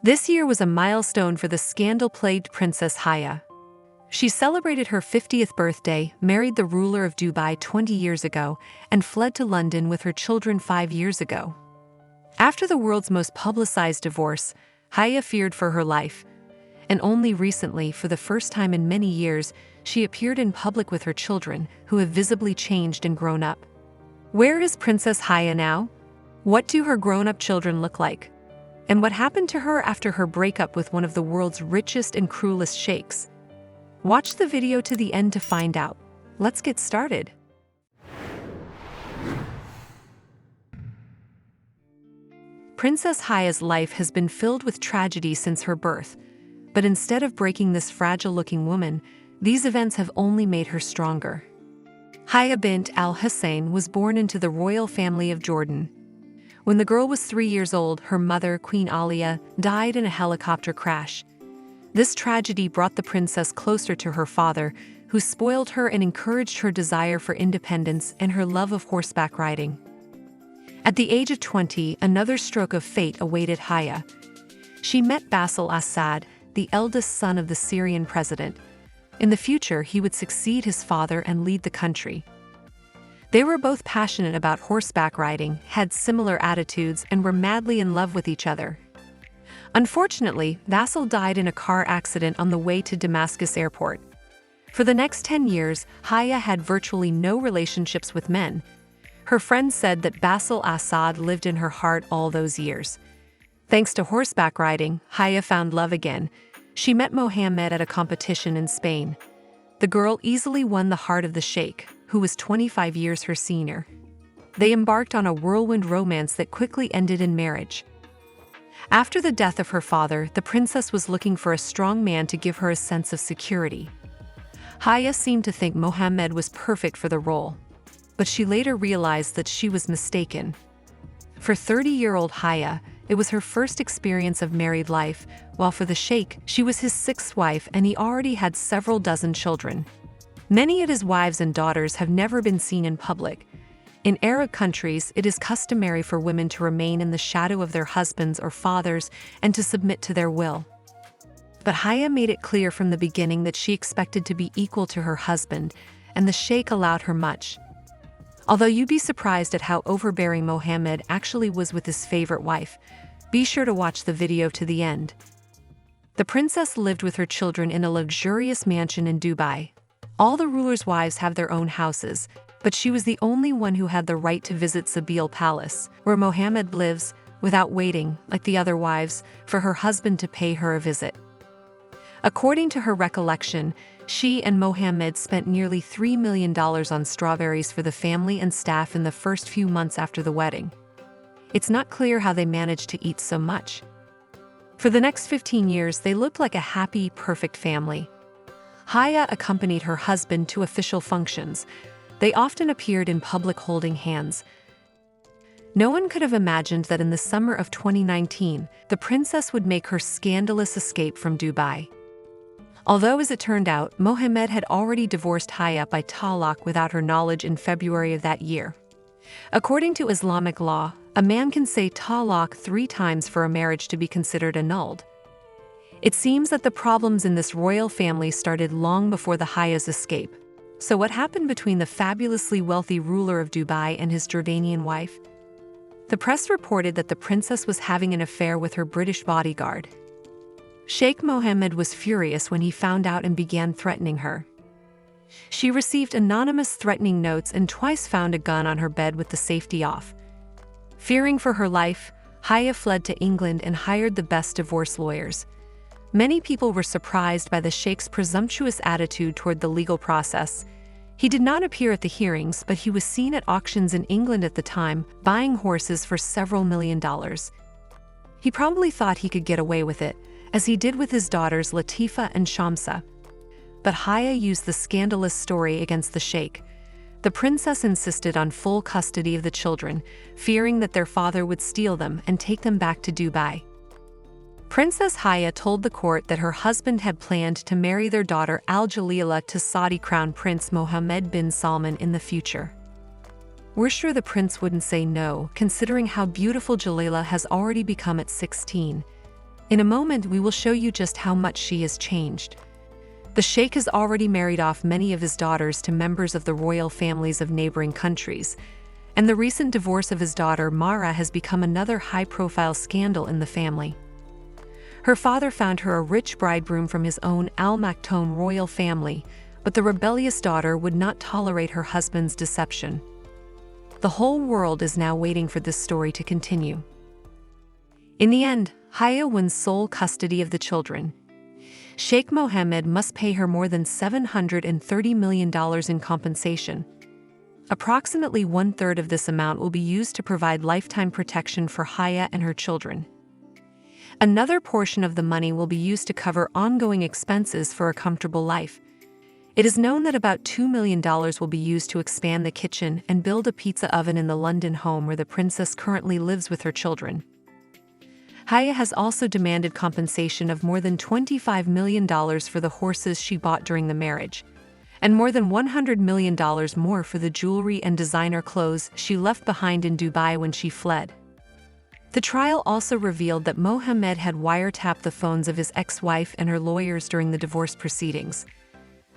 This year was a milestone for the scandal-plagued Princess Haya. She celebrated her 50th birthday, married the ruler of Dubai 20 years ago, and fled to London with her children 5 years ago. After the world's most publicized divorce, Haya feared for her life, and only recently, for the first time in many years, she appeared in public with her children, who have visibly changed and grown up. Where is Princess Haya now? What do her grown-up children look like? And what happened to her after her breakup with one of the world's richest and cruelest sheikhs? Watch the video to the end to find out. Let's get started. Princess Haya's life has been filled with tragedy since her birth, but instead of breaking this fragile-looking woman, these events have only made her stronger. Haya bint al-Hussein was born into the royal family of Jordan. When the girl was 3 years old, her mother, Queen Alia, died in a helicopter crash. This tragedy brought the princess closer to her father, who spoiled her and encouraged her desire for independence and her love of horseback riding. At the age of 20, another stroke of fate awaited Haya. She met Bashar al-Assad, the eldest son of the Syrian president. In the future, he would succeed his father and lead the country. They were both passionate about horseback riding, had similar attitudes, and were madly in love with each other. Unfortunately, Bashar died in a car accident on the way to Damascus airport. For the next 10 years, Haya had virtually no relationships with men. Her friends said that Bashar al-Assad lived in her heart all those years. Thanks to horseback riding, Haya found love again. She met Mohammed at a competition in Spain. The girl easily won the heart of the sheikh, who was 25 years her senior. They embarked on a whirlwind romance that quickly ended in marriage. After the death of her father, the princess was looking for a strong man to give her a sense of security. Haya seemed to think Mohammed was perfect for the role, but she later realized that she was mistaken. For 30-year-old Haya, it was her first experience of married life, while for the sheikh, she was his 6th wife and he already had several dozen children. Many of his wives and daughters have never been seen in public. In Arab countries, it is customary for women to remain in the shadow of their husbands or fathers and to submit to their will. But Haya made it clear from the beginning that she expected to be equal to her husband, and the sheikh allowed her much. Although you'd be surprised at how overbearing Mohammed actually was with his favorite wife, be sure to watch the video to the end. The princess lived with her children in a luxurious mansion in Dubai. All the rulers' wives have their own houses, but she was the only one who had the right to visit Sabil Palace, where Mohammed lives, without waiting, like the other wives, for her husband to pay her a visit. According to her recollection, she and Mohammed spent nearly $3 million on strawberries for the family and staff in the first few months after the wedding. It's not clear how they managed to eat so much. For the next 15 years, they looked like a happy, perfect family. Haya accompanied her husband to official functions. They often appeared in public holding hands. No one could have imagined that in the summer of 2019, the princess would make her scandalous escape from Dubai. Although, as it turned out, Mohammed had already divorced Haya by talaq without her knowledge in February of that year. According to Islamic law, a man can say talaq 3 times for a marriage to be considered annulled. It seems that the problems in this royal family started long before the Haya's escape. So what happened between the fabulously wealthy ruler of Dubai and his Jordanian wife? The press reported that the princess was having an affair with her British bodyguard. Sheikh Mohammed was furious when he found out and began threatening her. She received anonymous threatening notes and twice found a gun on her bed with the safety off. Fearing for her life, Haya fled to England and hired the best divorce lawyers. Many people were surprised by the sheikh's presumptuous attitude toward the legal process. He did not appear at the hearings, but he was seen at auctions in England at the time, buying horses for several $1 million. He probably thought he could get away with it, as he did with his daughters Latifa and Shamsa. But Haya used the scandalous story against the sheikh. The princess insisted on full custody of the children, fearing that their father would steal them and take them back to Dubai. Princess Haya told the court that her husband had planned to marry their daughter Al-Jalila to Saudi Crown Prince Mohammed bin Salman in the future. We're sure the prince wouldn't say no, considering how beautiful Jalila has already become at 16. In a moment, we will show you just how much she has changed. The Sheikh has already married off many of his daughters to members of the royal families of neighboring countries, and the recent divorce of his daughter Mara has become another high-profile scandal in the family. Her father found her a rich bridegroom from his own Al Maktoum royal family, but the rebellious daughter would not tolerate her husband's deception. The whole world is now waiting for this story to continue. In the end, Haya wins sole custody of the children. Sheikh Mohammed must pay her more than $730 million in compensation. Approximately one-third of this amount will be used to provide lifetime protection for Haya and her children. Another portion of the money will be used to cover ongoing expenses for a comfortable life. It is known that about $2 million will be used to expand the kitchen and build a pizza oven in the London home where the princess currently lives with her children. Haya has also demanded compensation of more than $25 million for the horses she bought during the marriage, and more than $100 million more for the jewelry and designer clothes she left behind in Dubai when she fled. The trial also revealed that Mohammed had wiretapped the phones of his ex-wife and her lawyers during the divorce proceedings.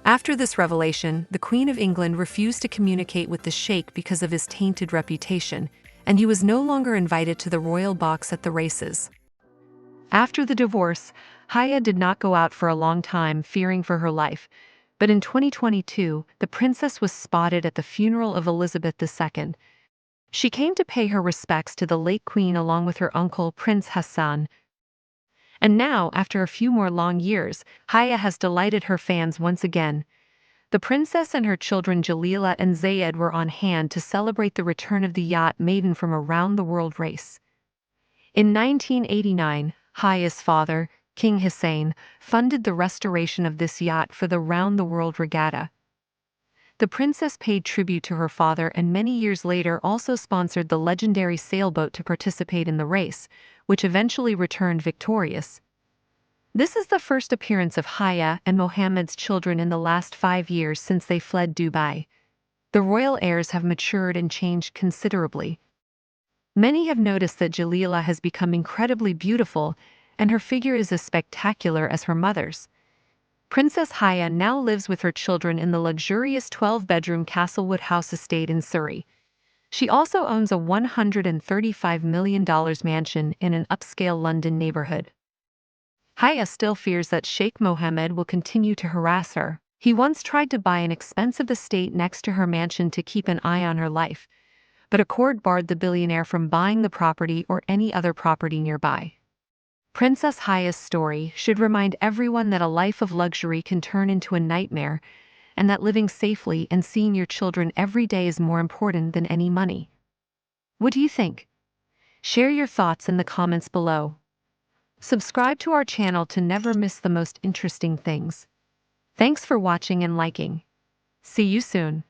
After this revelation, the Queen of England refused to communicate with the Sheikh because of his tainted reputation, and he was no longer invited to the royal box at the races. After the divorce, Haya did not go out for a long time, fearing for her life, but in 2022, the princess was spotted at the funeral of Elizabeth II. She came to pay her respects to the late queen along with her uncle, Prince Hassan. And now, after a few more long years, Haya has delighted her fans once again. The princess and her children Jalila and Zayed were on hand to celebrate the return of the yacht maiden from a round-the-world race. In 1989, Haya's father, King Hussein, funded the restoration of this yacht for the round-the-world regatta. The princess paid tribute to her father and many years later also sponsored the legendary sailboat to participate in the race, which eventually returned victorious. This is the first appearance of Haya and Mohammed's children in the last 5 years since they fled Dubai. The royal heirs have matured and changed considerably. Many have noticed that Jalila has become incredibly beautiful, and her figure is as spectacular as her mother's. Princess Haya now lives with her children in the luxurious 12-bedroom Castlewood House estate in Surrey. She also owns a $135 million mansion in an upscale London neighborhood. Haya still fears that Sheikh Mohammed will continue to harass her. He once tried to buy an expensive estate next to her mansion to keep an eye on her life, but a court barred the billionaire from buying the property or any other property nearby. Princess Haya's story should remind everyone that a life of luxury can turn into a nightmare, and that living safely and seeing your children every day is more important than any money. What do you think? Share your thoughts in the comments below. Subscribe to our channel to never miss the most interesting things. Thanks for watching and liking. See you soon.